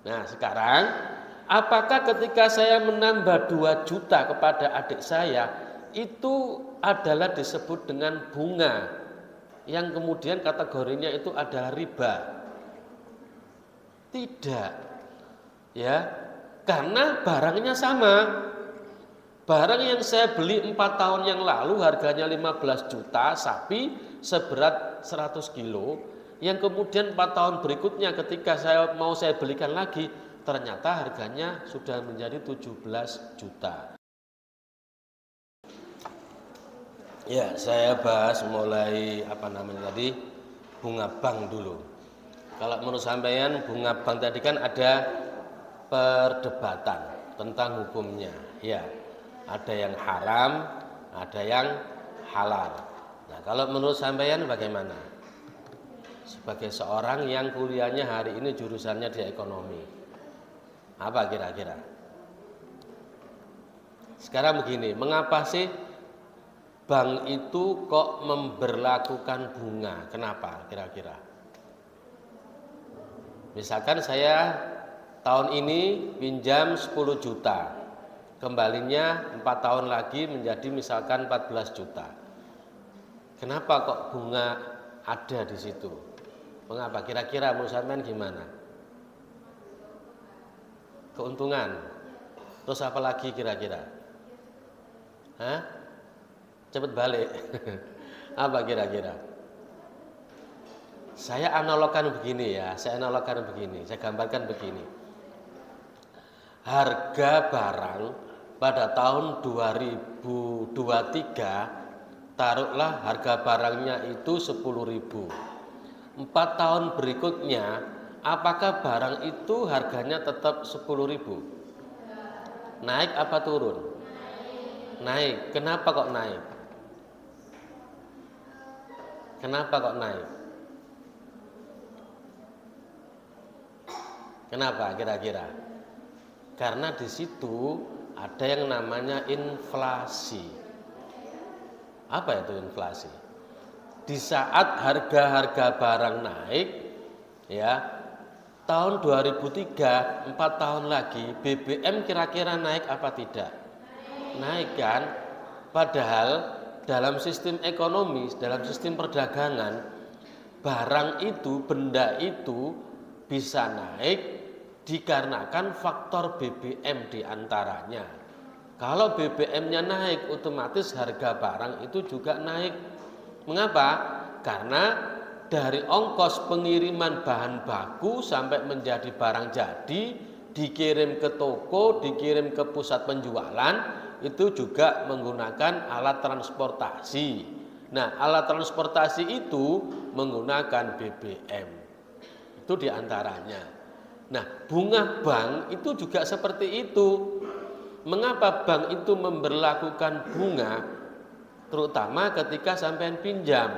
Nah sekarang, apakah ketika saya menambah 2 juta kepada adik saya, itu adalah disebut dengan bunga, yang kemudian kategorinya itu adalah riba? Tidak, ya, karena barangnya sama. Barang yang saya beli 4 tahun yang lalu harganya 15 juta, sapi seberat 100 kilo, yang kemudian 4 tahun berikutnya ketika saya belikan lagi, ternyata harganya sudah menjadi 17 juta. Ya, saya bahas mulai bunga bank dulu. Kalau menurut sampean bunga bank tadi kan ada perdebatan tentang hukumnya, ya. Ada yang haram, ada yang halal. Nah, kalau menurut sampean bagaimana? Sebagai seorang yang kuliahnya hari ini jurusannya di ekonomi, apa kira-kira? Sekarang begini, mengapa sih bank itu kok memberlakukan bunga? Kenapa kira-kira? Misalkan saya tahun ini pinjam 10 juta. Kembalinya 4 tahun lagi menjadi misalkan 14 juta. Kenapa kok bunga ada di situ? Mengapa? Kira-kira menurut sampean gimana? Keuntungan. Terus apa lagi kira-kira? Hah? Cepet balik. Apa kira-kira? Saya analogkan begini ya, saya gambarkan begini. Harga barang pada tahun 2023, taruhlah harga barangnya itu 10.000. 4 tahun berikutnya, apakah barang itu harganya tetap 10.000? Naik apa turun? Naik. Kenapa kok naik? Kenapa kok naik? Kenapa kira-kira? Karena di situ ada yang namanya inflasi. Apa itu inflasi? Di saat harga-harga barang naik, ya, tahun 2003, 4 tahun lagi, BBM kira-kira naik apa tidak? Naik kan? Padahal dalam sistem ekonomi, dalam sistem perdagangan, barang itu, benda itu bisa naik dikarenakan faktor BBM diantaranya. Kalau BBM-nya naik, otomatis harga barang itu juga naik. Mengapa? Karena dari ongkos pengiriman bahan baku sampai menjadi barang jadi, dikirim ke toko, dikirim ke pusat penjualan, itu juga menggunakan alat transportasi. Nah, alat transportasi itu menggunakan BBM. Itu diantaranya. Nah, bunga bank itu juga seperti itu. Mengapa bank itu memberlakukan bunga, terutama ketika sampean pinjam?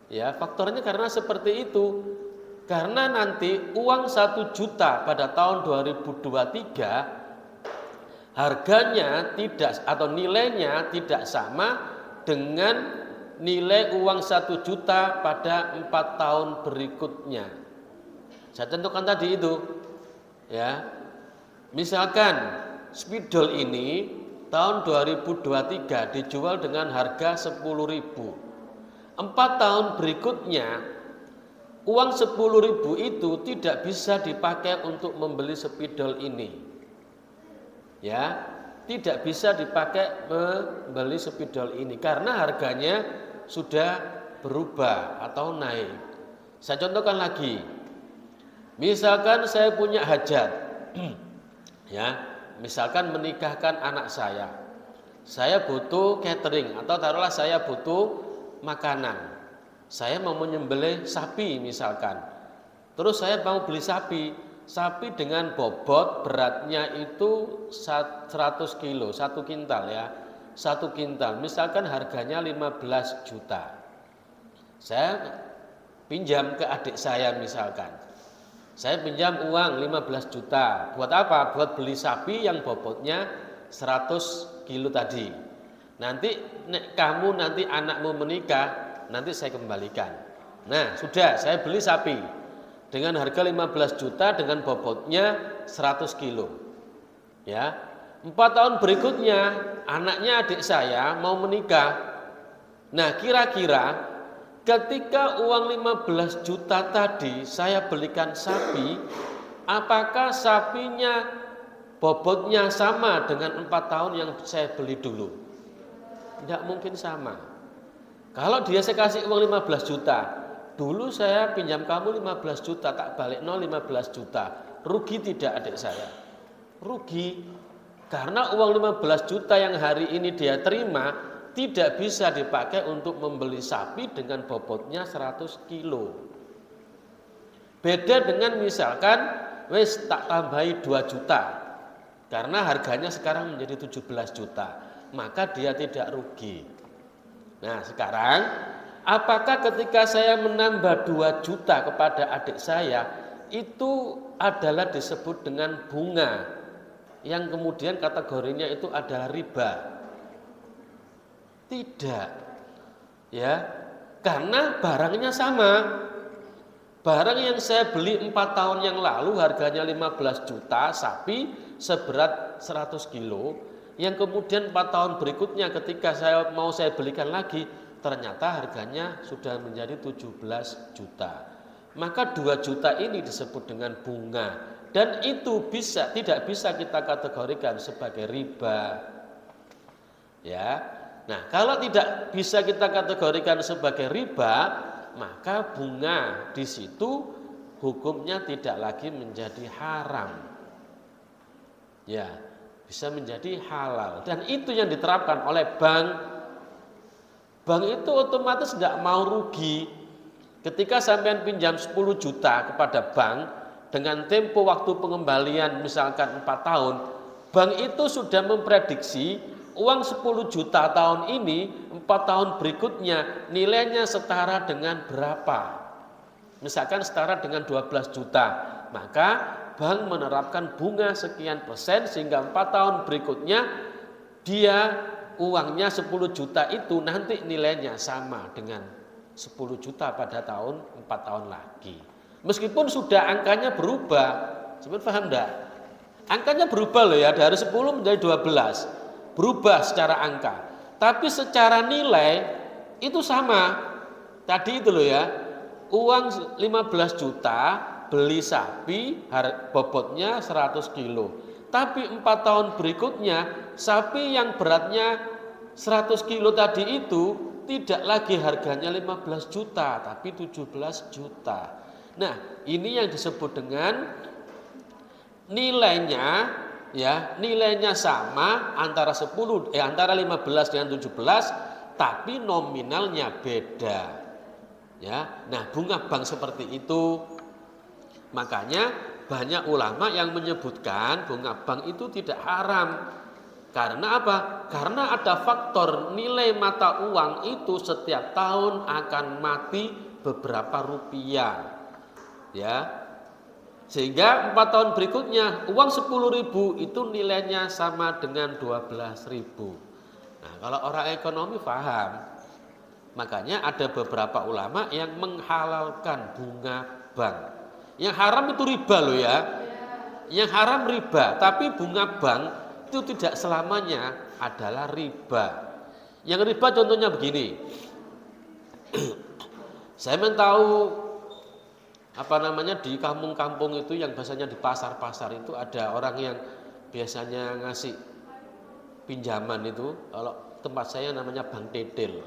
Ya, faktornya karena seperti itu. Karena nanti uang 1 juta pada tahun 2023 harganya tidak atau nilainya tidak sama dengan nilai uang 1 juta pada 4 tahun berikutnya. Saya tentukan tadi itu, ya. Misalkan spidol ini tahun 2023 dijual dengan harga 10.000. 4 tahun berikutnya uang 10.000 itu tidak bisa dipakai untuk membeli spidol ini. Ya, tidak bisa dipakai membeli spidol ini karena harganya sudah berubah atau naik. Saya contohkan lagi. Misalkan saya punya hajat, ya, misalkan menikahkan anak saya butuh catering atau taruhlah saya butuh makanan, saya mau menyembelih sapi misalkan, terus saya mau beli sapi dengan bobot beratnya itu 100 kilo, 1 kintal ya, 1 kintal, misalkan harganya 15 juta, saya pinjam ke adik saya misalkan. Saya pinjam uang 15 juta. Buat apa? Buat beli sapi yang bobotnya 100 kilo tadi. Nanti kamu nanti anakmu menikah, nanti saya kembalikan. Nah, sudah saya beli sapi. dengan harga 15 juta dengan bobotnya 100 kilo. Ya. 4 tahun berikutnya anaknya adik saya mau menikah. Nah, kira-kira ketika uang 15 juta tadi saya belikan sapi, apakah sapinya bobotnya sama dengan 4 tahun yang saya beli dulu? Tidak mungkin sama. Kalau dia saya kasih uang 15 juta, dulu saya pinjam kamu 15 juta, tak balik 15 juta. Rugi tidak adik saya? Rugi. Karena uang 15 juta yang hari ini dia terima tidak bisa dipakai untuk membeli sapi dengan bobotnya 100 kilo. Beda dengan misalkan wes tak tambahi 2 juta. Karena harganya sekarang menjadi 17 juta. Maka dia tidak rugi. Nah sekarang, apakah ketika saya menambah 2 juta kepada adik saya, itu adalah disebut dengan bunga, yang kemudian kategorinya itu adalah riba? Tidak. Ya, karena barangnya sama. Barang yang saya beli 4 tahun yang lalu harganya 15 juta, sapi seberat 100 kilo. Yang kemudian 4 tahun berikutnya ketika saya belikan lagi, ternyata harganya sudah menjadi 17 juta. Maka 2 juta ini disebut dengan bunga. Dan itu tidak bisa kita kategorikan sebagai riba. Ya. Nah, kalau tidak bisa kita kategorikan sebagai riba, maka bunga di situ hukumnya tidak lagi menjadi haram. Ya, bisa menjadi halal. Dan itu yang diterapkan oleh bank. Bank itu otomatis tidak mau rugi. Ketika sampean pinjam 10 juta kepada bank dengan tempo waktu pengembalian misalkan 4 tahun, bank itu sudah memprediksi uang 10 juta tahun ini 4 tahun berikutnya nilainya setara dengan berapa. Misalkan setara dengan 12 juta, maka bank menerapkan bunga sekian persen sehingga 4 tahun berikutnya dia uangnya 10 juta itu nanti nilainya sama dengan 10 juta pada tahun 4 tahun lagi. Meskipun sudah angkanya berubah, sebenarnya paham enggak? Angkanya berubah loh ya, dari 10 menjadi 12. Berubah secara angka. Tapi secara nilai itu sama. Tadi itu loh ya, uang 15 juta beli sapi bobotnya 100 kilo. Tapi 4 tahun berikutnya sapi yang beratnya 100 kilo tadi itu tidak lagi harganya 15 juta tapi 17 juta. Nah, ini yang disebut dengan nilainya ya, nilainya sama antara 15 dengan 17 tapi nominalnya beda. Ya. Nah, bunga bank seperti itu. Makanya banyak ulama yang menyebutkan bunga bank itu tidak haram. Karena apa? Karena ada faktor nilai mata uang itu setiap tahun akan mati beberapa rupiah. Ya. Sehingga 4 tahun berikutnya uang 10.000 itu nilainya sama dengan 12.000. Nah, kalau orang ekonomi paham. Makanya ada beberapa ulama yang menghalalkan bunga bank. Yang haram itu riba loh ya. Yang haram riba, tapi bunga bank itu tidak selamanya adalah riba. Yang riba contohnya begini. Saya tahu di kampung-kampung itu yang biasanya di pasar-pasar itu ada orang yang biasanya ngasih pinjaman itu. Kalau tempat saya namanya bank tetel.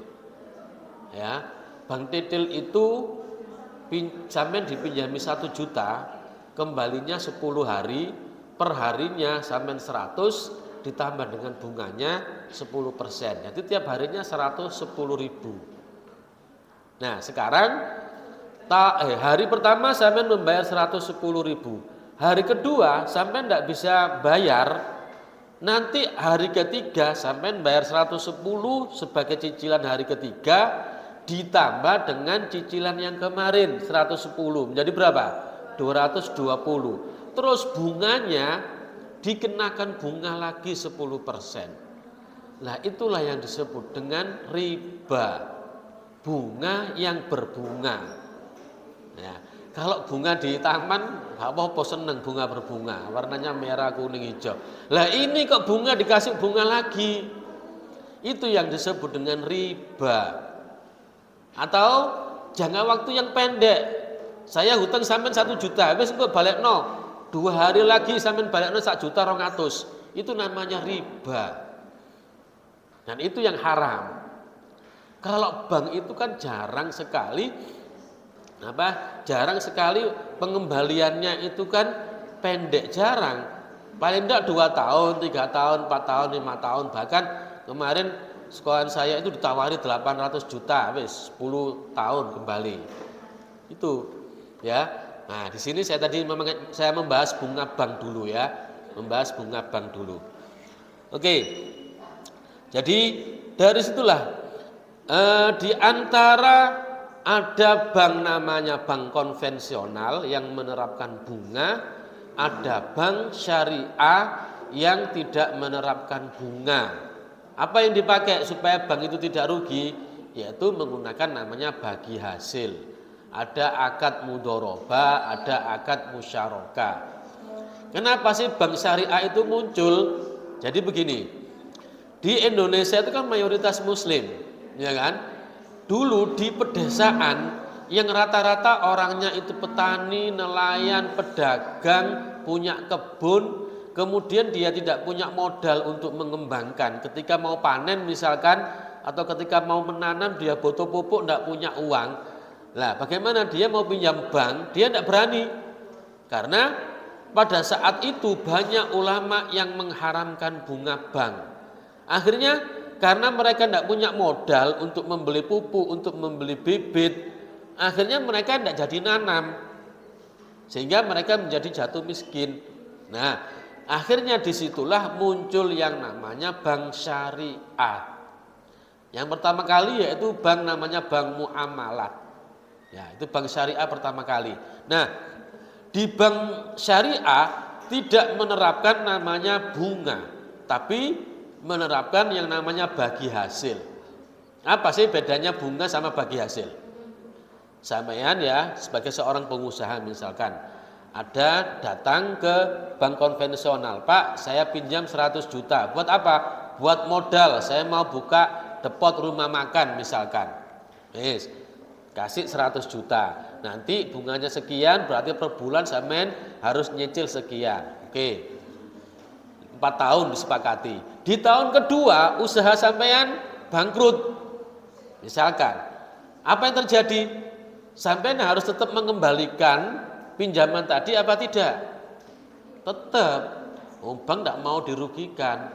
Ya, bank tetel itu sampean dipinjami 1 juta, kembalinya 10 hari, per harinya sampean 100 ditambah dengan bunganya 10%. Jadi tiap harinya 110.000. Nah, sekarang hari pertama sampean membayar 110.000. Hari kedua sampean tidak bisa bayar. Nanti hari ketiga sampean bayar 110 sebagai cicilan hari ketiga ditambah dengan cicilan yang kemarin 110 menjadi berapa? 220. Terus bunganya dikenakan bunga lagi 10%. Nah, itulah yang disebut dengan riba. Bunga yang berbunga. Ya. Kalau bunga di taman, nggak apa-apa, seneng bunga berbunga, warnanya merah, kuning, hijau. Lah ini kok bunga dikasih bunga lagi, itu yang disebut dengan riba. Atau jangka waktu yang pendek, saya hutang sampean 1 juta, wis engko balekno 2 hari lagi sampean balekno 1.200.000, itu namanya riba. Dan itu yang haram. Kalau bank itu kan jarang sekali pengembaliannya itu kan pendek, jarang. Paling enggak 2 tahun, 3 tahun, 4 tahun, 5 tahun. Bahkan kemarin sekolahan saya itu ditawari 800 juta, wis 10 tahun kembali. Itu ya. Nah, di sini saya membahas bunga bank dulu ya. Membahas bunga bank dulu. Oke. Jadi dari situlah di antara ada bank namanya bank konvensional yang menerapkan bunga, ada bank syariah yang tidak menerapkan bunga. Apa yang dipakai supaya bank itu tidak rugi? Yaitu menggunakan namanya bagi hasil. Ada akad mudharabah, ada akad musyarakah. Kenapa sih bank syariah itu muncul? Jadi begini, di Indonesia itu kan mayoritas muslim, ya kan? Dulu di pedesaan yang rata-rata orangnya itu petani, nelayan, pedagang, punya kebun, kemudian dia tidak punya modal untuk mengembangkan. Ketika mau panen misalkan, atau ketika mau menanam dia butuh pupuk, tidak punya uang. Lah bagaimana dia mau pinjam bank? Dia tidak berani. Karena pada saat itu banyak ulama yang mengharamkan bunga bank. Akhirnya karena mereka tidak punya modal untuk membeli pupuk, untuk membeli bibit, akhirnya mereka tidak jadi nanam, sehingga mereka menjadi jatuh miskin. Nah, akhirnya disitulah muncul yang namanya bank syariah. Yang pertama kali yaitu bank namanya bank muamalat. Ya, itu bank syariah pertama kali. Nah, di bank syariah tidak menerapkan namanya bunga, tapi menerapkan yang namanya bagi hasil. Apa sih bedanya bunga sama bagi hasil? Sampean ya sebagai seorang pengusaha misalkan ada datang ke bank konvensional, Pak saya pinjam 100 juta, buat apa? Buat modal, saya mau buka depot rumah makan misalkan. Yes, kasih 100 juta, nanti bunganya sekian, berarti per bulan sampean harus nyicil sekian. Oke, 4 tahun disepakati. Di tahun kedua usaha sampean bangkrut misalkan, apa yang terjadi? Sampean harus tetap mengembalikan pinjaman tadi apa tidak? Tetap. Bank tidak mau dirugikan.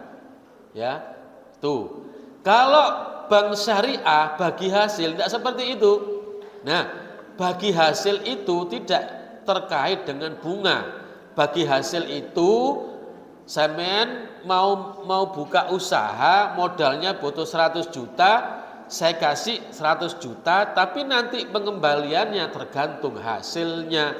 Ya. Tuh. Kalau bank syariah bagi hasil tidak seperti itu. Nah, bagi hasil itu tidak terkait dengan bunga. Bagi hasil itu sampean mau buka usaha, modalnya butuh 100 juta, saya kasih 100 juta, tapi nanti pengembaliannya tergantung hasilnya.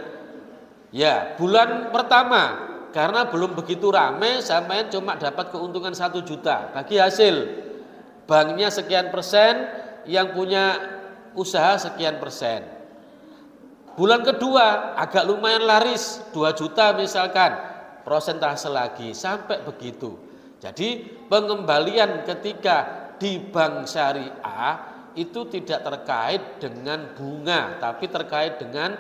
Ya, bulan pertama karena belum begitu rame, sampean cuma dapat keuntungan 1 juta bagi hasil. Banknya sekian persen, yang punya usaha sekian persen. Bulan kedua agak lumayan laris, 2 juta misalkan, prosentase lagi sampai begitu. Jadi pengembalian ketika di bank syariah itu tidak terkait dengan bunga, tapi terkait dengan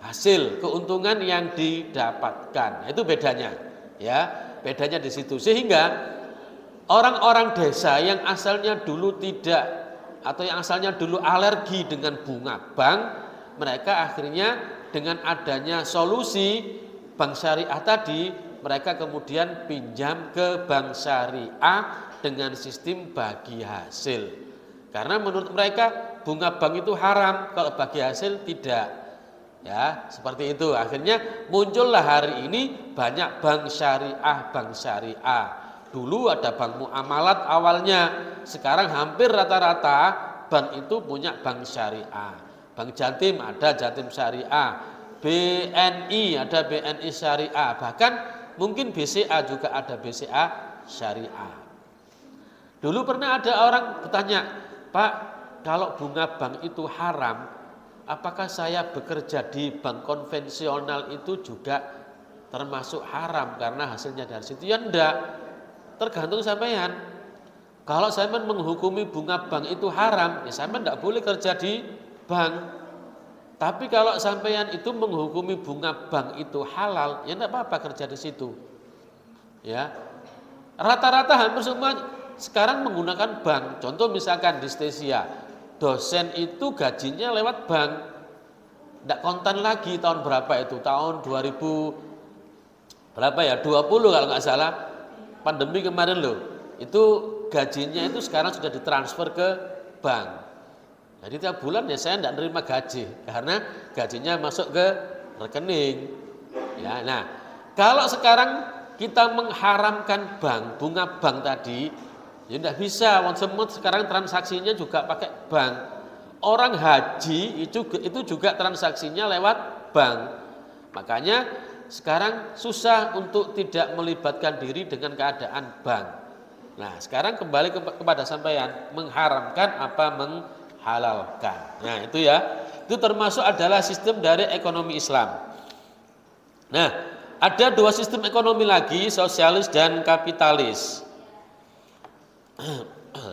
hasil keuntungan yang didapatkan. Itu bedanya, ya, bedanya di situ. Sehingga orang-orang desa yang asalnya dulu tidak atau yang asalnya dulu alergi dengan bunga bank, mereka akhirnya dengan adanya solusi bank syariah tadi, mereka kemudian pinjam ke bank syariah dengan sistem bagi hasil. Karena menurut mereka bunga bank itu haram, kalau bagi hasil tidak. Ya, seperti itu. Akhirnya muncullah hari ini banyak bank syariah. Dulu ada bank muamalat awalnya, sekarang hampir rata-rata bank itu punya bank syariah. Bank Jatim ada Jatim Syariah, BNI ada BNI Syariah, bahkan mungkin BCA juga ada BCA Syariah. Dulu pernah ada orang bertanya, Pak, kalau bunga bank itu haram, apakah saya bekerja di bank konvensional itu juga termasuk haram karena hasilnya dari situ? Ya enggak, tergantung sampean. Kalau sampean menghukumi bunga bank itu haram, ya sampean enggak boleh kerja di bank. Tapi kalau sampean itu menghukumi bunga bank itu halal, ya enggak apa-apa kerja di situ. Ya. Rata-rata hampir semua sekarang menggunakan bank. Contoh misalkan di Stesia, dosen itu gajinya lewat bank. Enggak kontan lagi tahun berapa itu? Tahun 2000 berapa ya? 20 kalau nggak salah. Pandemi kemarin loh. Itu gajinya itu sekarang sudah ditransfer ke bank. Jadi tiap bulan ya saya tidak nerima gaji karena gajinya masuk ke rekening. Ya, nah kalau sekarang kita mengharamkan bank, bunga bank tadi, ya tidak bisa. Semua sekarang transaksinya juga pakai bank. Orang haji itu juga transaksinya lewat bank. Makanya sekarang susah untuk tidak melibatkan diri dengan keadaan bank. Nah sekarang kembali kepada sampean, mengharamkan apa halalkan. Nah itu ya, itu termasuk adalah sistem dari ekonomi Islam. Nah ada dua sistem ekonomi lagi, sosialis dan kapitalis.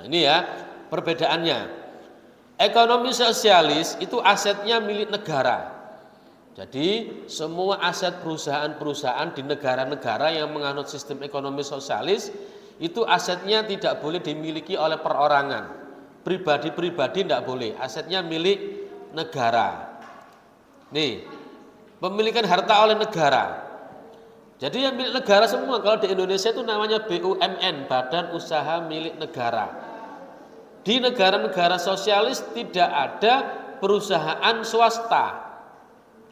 Ini ya perbedaannya. Ekonomi sosialis itu asetnya milik negara. Jadi semua aset perusahaan-perusahaan di negara-negara yang menganut sistem ekonomi sosialis itu asetnya tidak boleh dimiliki oleh perorangan. Pribadi-pribadi tidak boleh, asetnya milik negara. Nih, pemilikan harta oleh negara. Jadi yang milik negara semua, kalau di Indonesia itu namanya BUMN, Badan Usaha Milik Negara. Di negara-negara sosialis tidak ada perusahaan swasta.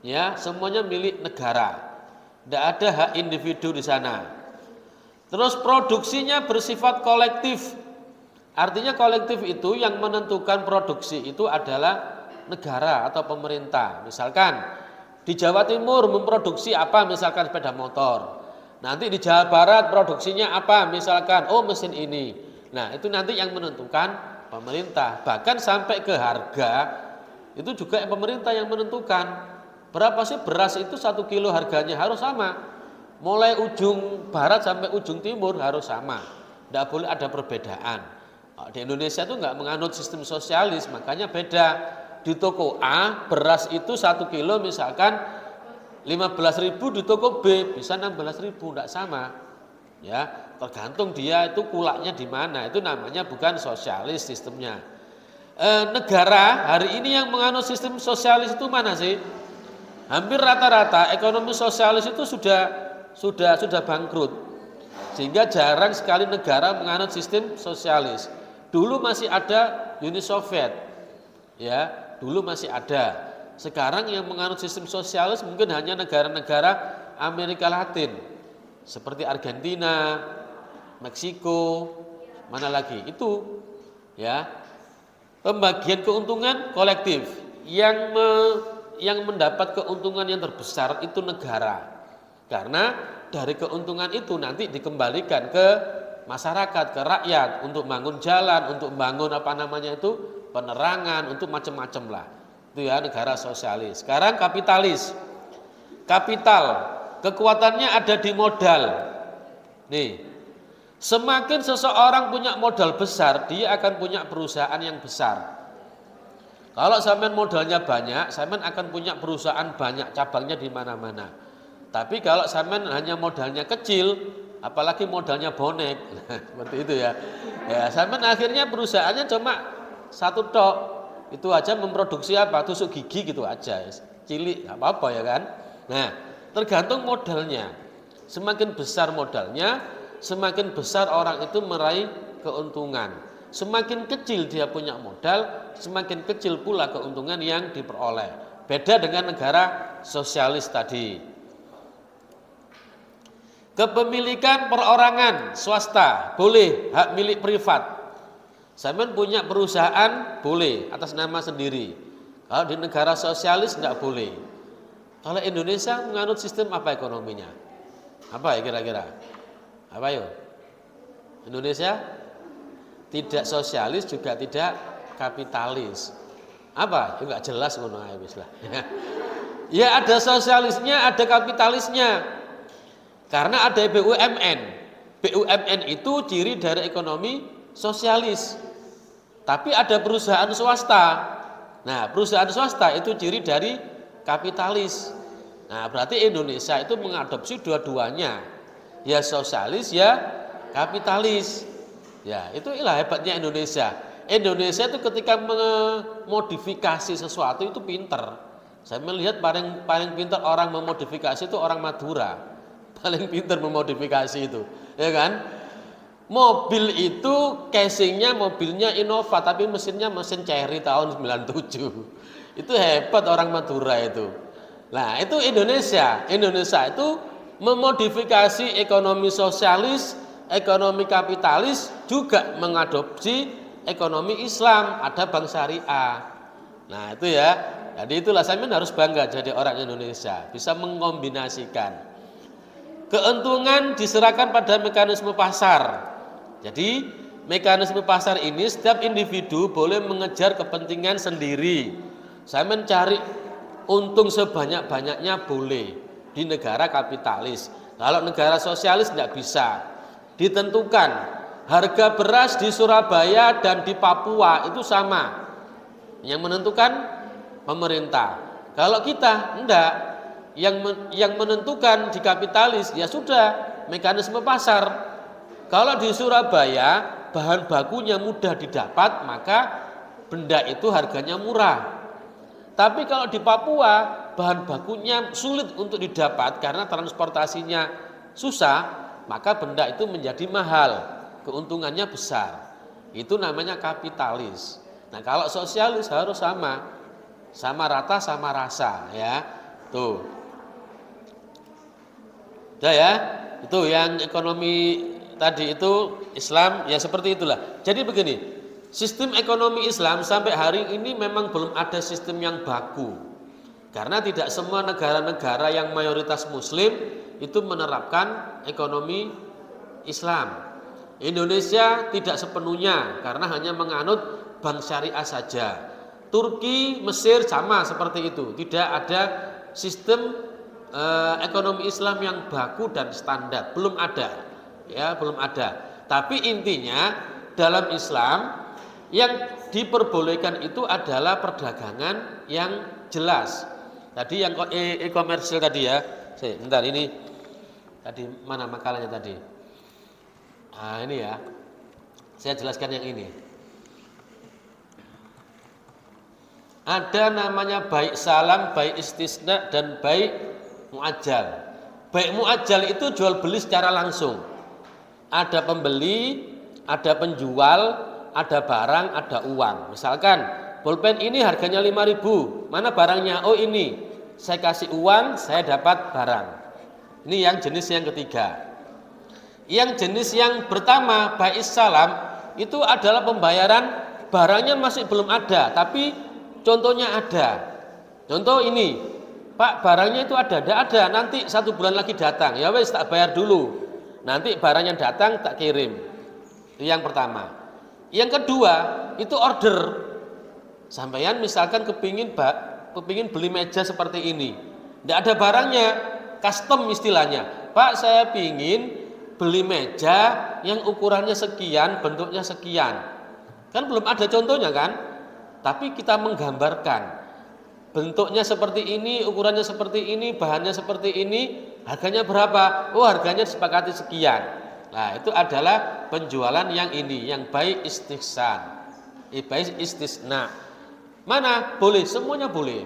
Ya, semuanya milik negara. Tidak ada hak individu di sana. Terus produksinya bersifat kolektif. Artinya kolektif itu yang menentukan produksi itu adalah negara atau pemerintah. Misalkan di Jawa Timur memproduksi apa? Misalkan sepeda motor. Nanti di Jawa Barat produksinya apa? Misalkan mesin ini. Nah itu nanti yang menentukan pemerintah. Bahkan sampai ke harga itu juga pemerintah yang menentukan. Berapa sih beras itu 1 kilo harganya harus sama. Mulai ujung barat sampai ujung timur harus sama. Tidak boleh ada perbedaan. Di Indonesia itu nggak menganut sistem sosialis, makanya beda. Di toko A beras itu 1 kilo misalkan 15.000, di toko B bisa 16.000, nggak sama. Ya, tergantung dia itu kulaknya di mana. Itu namanya bukan sosialis sistemnya. Negara hari ini yang menganut sistem sosialis itu mana sih? Hampir rata-rata ekonomi sosialis itu sudah bangkrut. Sehingga jarang sekali negara menganut sistem sosialis. Dulu masih ada Uni Soviet, ya, dulu masih ada. Sekarang yang menganut sistem sosialis mungkin hanya negara-negara Amerika Latin, seperti Argentina, Meksiko, mana lagi? Itu, ya, pembagian keuntungan kolektif. Yang mendapat keuntungan yang terbesar itu negara, karena dari keuntungan itu nanti dikembalikan ke masyarakat, ke rakyat untuk bangun jalan, untuk bangun penerangan, untuk macam-macam lah. Itu ya negara sosialis. Sekarang kapitalis. Kapital, kekuatannya ada di modal. Nih, semakin seseorang punya modal besar, dia akan punya perusahaan yang besar. Kalau sampean modalnya banyak, sampean akan punya perusahaan banyak, cabangnya di mana-mana. Tapi kalau sampean hanya modalnya kecil, apalagi modalnya bonek, seperti itu ya. Ya, sampean akhirnya perusahaannya cuma satu tok. Itu aja memproduksi apa? Tusuk gigi gitu aja. Cilik, enggak apa-apa ya kan? Nah, tergantung modalnya. Semakin besar modalnya, semakin besar orang itu meraih keuntungan. Semakin kecil dia punya modal, semakin kecil pula keuntungan yang diperoleh. Beda dengan negara sosialis tadi. Kepemilikan perorangan swasta boleh, hak milik privat. Sampean punya perusahaan boleh atas nama sendiri. Kalau di negara sosialis enggak boleh. Kalau Indonesia menganut sistem apa ekonominya? Apa ya kira-kira? Apa yuk? Indonesia tidak sosialis juga tidak kapitalis. Apa? Ya enggak jelas ngono ae wis lah. Ya ada sosialisnya, ada kapitalisnya. Karena ada BUMN. BUMN itu ciri dari ekonomi sosialis. Tapi ada perusahaan swasta. Nah, perusahaan swasta itu ciri dari kapitalis. Nah, berarti Indonesia itu mengadopsi dua-duanya. Ya sosialis, ya kapitalis. Ya, itulah hebatnya Indonesia. Indonesia itu ketika memodifikasi sesuatu itu pinter. Saya melihat paling pinter orang memodifikasi itu orang Madura. Paling pinter memodifikasi itu, ya kan? Mobil itu casingnya mobilnya Innova, tapi mesinnya mesin Chery tahun 97. Itu hebat orang Madura itu. Nah, itu Indonesia. Indonesia itu memodifikasi ekonomi sosialis, ekonomi kapitalis, juga mengadopsi ekonomi Islam, ada bank syariah. Nah, itu ya. Jadi itulah saya harus bangga jadi orang Indonesia, bisa mengkombinasikan. Keuntungan diserahkan pada mekanisme pasar. Jadi mekanisme pasar ini setiap individu boleh mengejar kepentingan sendiri. Saya mencari untung sebanyak-banyaknya boleh di negara kapitalis. Kalau negara sosialis tidak bisa. Ditentukan harga beras di Surabaya dan di Papua itu sama. Yang menentukan pemerintah. Kalau kita enggak, yang menentukan di kapitalis ya sudah mekanisme pasar. Kalau di Surabaya bahan bakunya mudah didapat, maka benda itu harganya murah. Tapi kalau di Papua bahan bakunya sulit untuk didapat karena transportasinya susah, maka benda itu menjadi mahal, keuntungannya besar. Itu namanya kapitalis. Nah, kalau sosialis harus sama rata sama rasa, ya. Tuh. Udah ya. Itu yang ekonomi tadi itu Islam ya seperti itulah. Jadi begini, sistem ekonomi Islam sampai hari ini memang belum ada sistem yang baku. Karena tidak semua negara-negara yang mayoritas muslim itu menerapkan ekonomi Islam. Indonesia tidak sepenuhnya karena hanya menganut bank syariah saja. Turki, Mesir sama seperti itu. Tidak ada sistem ekonomi Islam yang baku dan standar, belum ada. Ya, belum ada. Tapi intinya dalam Islam yang diperbolehkan itu adalah perdagangan yang jelas. Tadi yang e-komersil tadi ya. Bentar ini. Tadi mana makalahnya tadi? Nah, ini ya. Saya jelaskan yang ini. Ada namanya baik salam, baik istisna, dan baik muajjal. Baik muajjal itu jual beli secara langsung. Ada pembeli, ada penjual, ada barang, ada uang. Misalkan pulpen ini harganya 5.000. Mana barangnya? Oh ini. Saya kasih uang, saya dapat barang. Ini yang jenis yang ketiga. Yang jenis yang pertama, baik salam, itu adalah pembayaran barangnya masih belum ada, tapi contohnya ada. Contoh ini, Pak, barangnya itu ada, tidak ada. Nanti 1 bulan lagi datang. Ya wes, tak bayar dulu. Nanti barangnya datang tak kirim. Itu yang pertama. Yang kedua, itu order. Sampeyan misalkan kepingin beli meja seperti ini. Tidak ada barangnya, custom istilahnya. Pak, saya pingin beli meja yang ukurannya sekian, bentuknya sekian. Kan belum ada contohnya kan? Tapi kita menggambarkan bentuknya seperti ini, ukurannya seperti ini, bahannya seperti ini, harganya berapa? Oh, harganya disepakati sekian. Nah, itu adalah penjualan yang ini, yang baik istihsan, baik istisna. Mana? Boleh, semuanya boleh.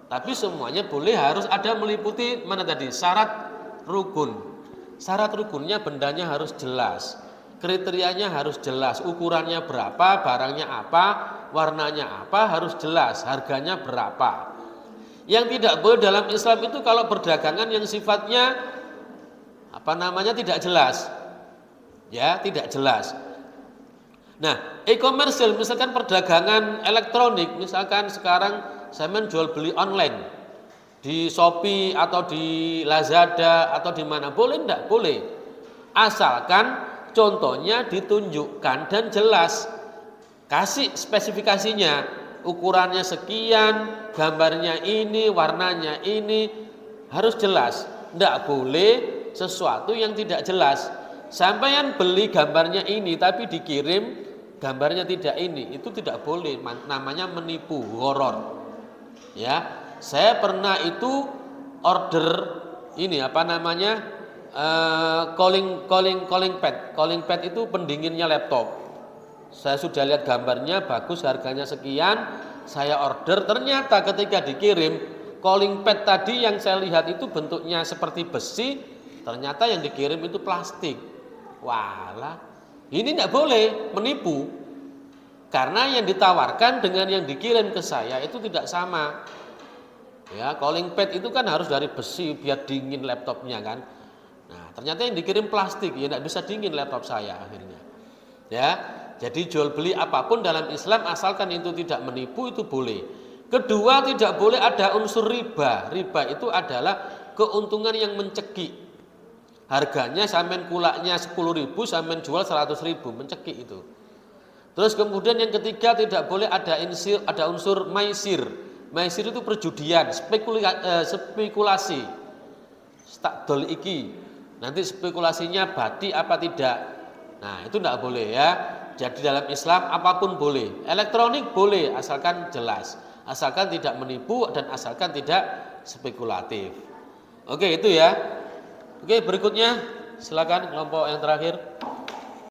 Tapi semuanya boleh harus ada meliputi mana tadi? Syarat rukun. Syarat rukunnya bendanya harus jelas. Kriterianya harus jelas, ukurannya berapa, barangnya apa, warnanya apa, harus jelas, harganya berapa. Yang tidak boleh dalam Islam itu kalau perdagangan yang sifatnya tidak jelas. Ya, tidak jelas. Nah, e-komersil misalkan perdagangan elektronik, misalkan sekarang saya menjual beli online di Shopee atau di Lazada atau di mana, boleh enggak? Boleh. Asalkan contohnya ditunjukkan dan jelas. Kasih spesifikasinya. ukurannya sekian, gambarnya ini, warnanya ini, harus jelas. Tidak boleh sesuatu yang tidak jelas. Sampeyan beli gambarnya ini tapi dikirim gambarnya tidak ini, itu tidak boleh, namanya menipu, horor. Ya, saya pernah itu order ini apa namanya calling pad itu pendinginnya laptop. Saya sudah lihat gambarnya bagus, harganya sekian, saya order, ternyata ketika dikirim calling pad tadi yang saya lihat itu bentuknya seperti besi, ternyata yang dikirim itu plastik. Walah, ini tidak boleh, menipu. Karena yang ditawarkan dengan yang dikirim ke saya itu tidak sama. Ya, calling pad itu kan harus dari besi biar dingin laptopnya kan. Nah, ternyata yang dikirim plastik, ya tidak bisa dingin laptop saya akhirnya. Ya, jadi jual beli apapun dalam Islam asalkan itu tidak menipu itu boleh. Kedua, tidak boleh ada unsur riba. Riba itu adalah keuntungan yang mencekik. Harganya sampean kulaknya 10.000, sampean jual 100.000, mencekik itu. Terus kemudian yang ketiga, tidak boleh ada unsur maisir. Maisir itu perjudian, spekulasi. Tak dol iki. Nanti spekulasinya badi apa tidak. Nah, itu tidak boleh ya. Jadi dalam Islam apapun boleh. Elektronik boleh asalkan jelas, asalkan tidak menipu dan asalkan tidak spekulatif. Oke, itu ya. Oke, berikutnya silakan kelompok yang terakhir.